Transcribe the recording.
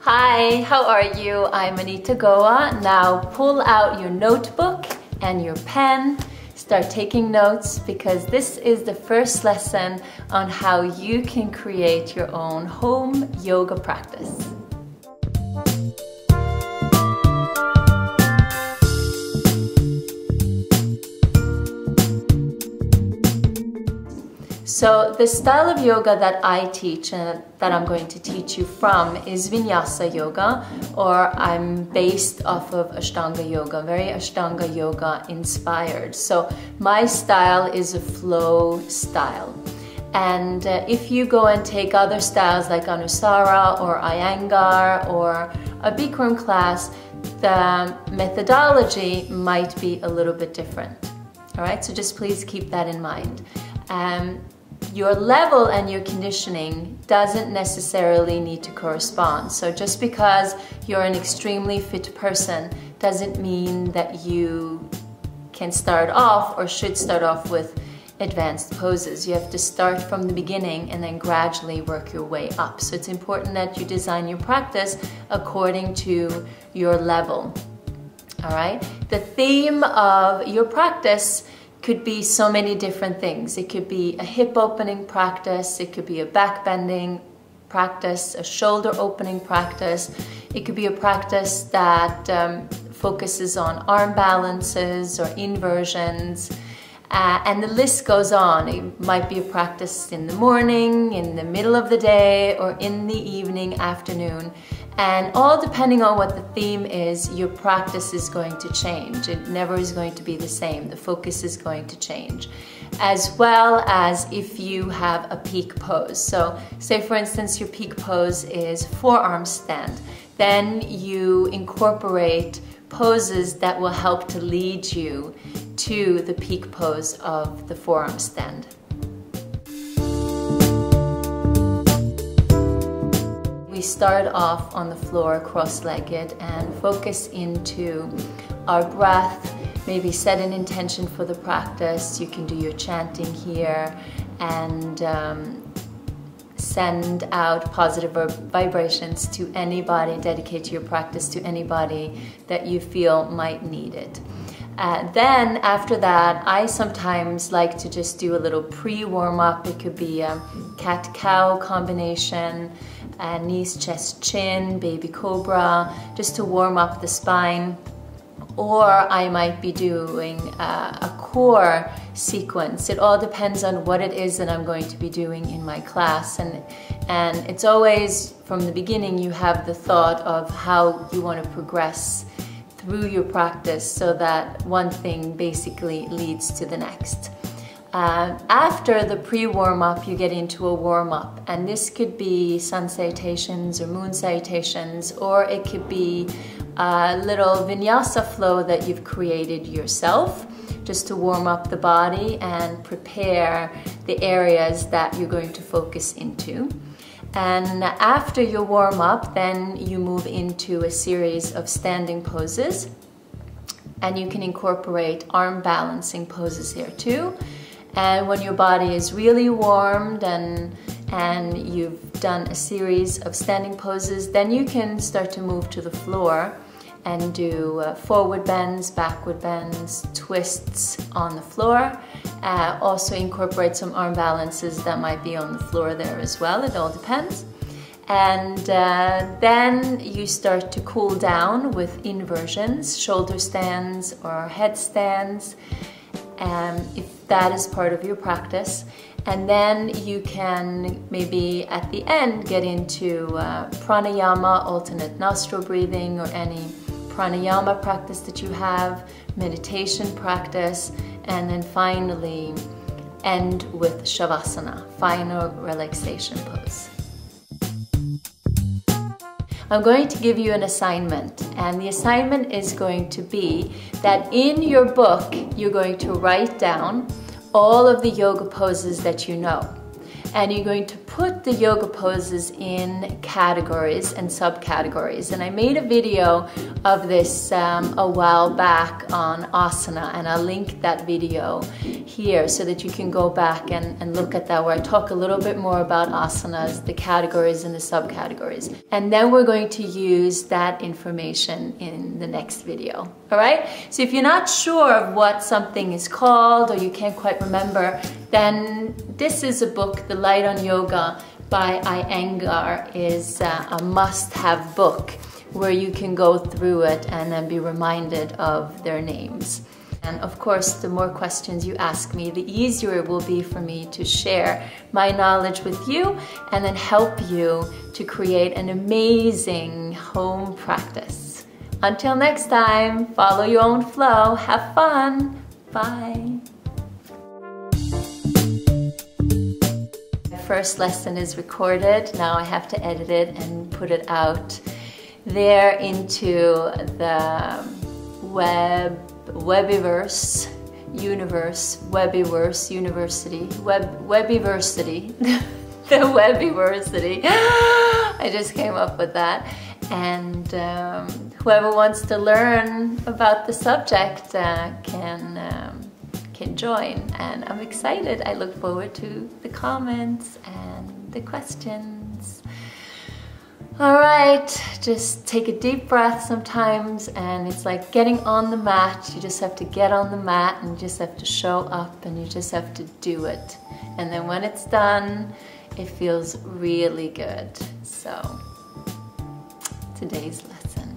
Hi, how are you? I'm Anita Goa. Now pull out your notebook and your pen. Start taking notes because this is the first lesson on how you can create your own home yoga practice. So the style of yoga that I teach and that I'm going to teach you from is Vinyasa yoga, or I'm based off of Ashtanga yoga, very Ashtanga yoga inspired. So my style is a flow style. And if you go and take other styles like Anusara or Iyengar or a Bikram class, the methodology might be a little bit different. All right, so just please keep that in mind. Your level and your conditioning doesn't necessarily need to correspond. So just because you're an extremely fit person doesn't mean that you can start off or should start off with advanced poses. You have to start from the beginning and then gradually work your way up. So it's important that you design your practice according to your level. All right? The theme of your practice could be so many different things. It could be a hip opening practice, it could be a back bending practice, a shoulder opening practice. It could be a practice that focuses on arm balances or inversions. And the list goes on. It might be a practice in the morning, in the middle of the day, or in the evening, afternoon. And all depending on what the theme is, your practice is going to change. It never is going to be the same. The focus is going to change. As well as if you have a peak pose. So say for instance your peak pose is forearm stand. Then you incorporate poses that will help to lead you to the peak pose of the forearm stand. We start off on the floor cross-legged and focus into our breath, maybe set an intention for the practice. You can do your chanting here and send out positive vibrations to anybody, dedicate your practice to anybody that you feel might need it. Then after that, I sometimes like to just do a little pre-warm-up. It could be a cat-cow combination, knees, chest, chin, baby cobra, just to warm up the spine. Or I might be doing a core sequence. It all depends on what it is that I'm going to be doing in my class. And it's always, from the beginning, you have the thought of how you want to progress through your practice so that one thing basically leads to the next. After the pre-warm-up, you get into a warm-up, and this could be sun salutations or moon salutations, or it could be a little vinyasa flow that you've created yourself just to warm up the body and prepare the areas that you're going to focus into. And after your warm-up, then you move into a series of standing poses, and you can incorporate arm balancing poses here too. And when your body is really warmed and you've done a series of standing poses, then you can start to move to the floor and do forward bends, backward bends, twists on the floor. Also incorporate some arm balances that might be on the floor there as well. It all depends. And then you start to cool down with inversions, shoulder stands or headstands, if that is part of your practice. And then you can maybe at the end get into pranayama, alternate nostril breathing, or any pranayama practice that you have, meditation practice, and then finally end with shavasana, final relaxation pose. I'm going to give you an assignment, and the assignment is going to be that in your book you're going to write down all of the yoga poses that you know, and you're going to put the yoga poses in categories and subcategories. And I made a video of this a while back on asana, and I'll link that video here so that you can go back and look at that, where I talk a little bit more about asanas, the categories and the subcategories. And then we're going to use that information in the next video. All right? So if you're not sure of what something is called, or you can't quite remember, then this is a book, The Light on Yoga by Iyengar, is a must-have book where you can go through it and then be reminded of their names. And of course, the more questions you ask me, the easier it will be for me to share my knowledge with you and then help you to create an amazing home practice. Until next time, follow your own flow, have fun, bye. First lesson is recorded. Now I have to edit it and put it out there into the Webiverse University, Webiversity, the Webiversity. I just came up with that. And whoever wants to learn about the subject can join, and I'm excited. I look forward to the comments and the questions. All right, just take a deep breath sometimes, and it's like getting on the mat. You just have to get on the mat and you just have to show up and you just have to do it. And then when it's done, it feels really good. So, today's lesson.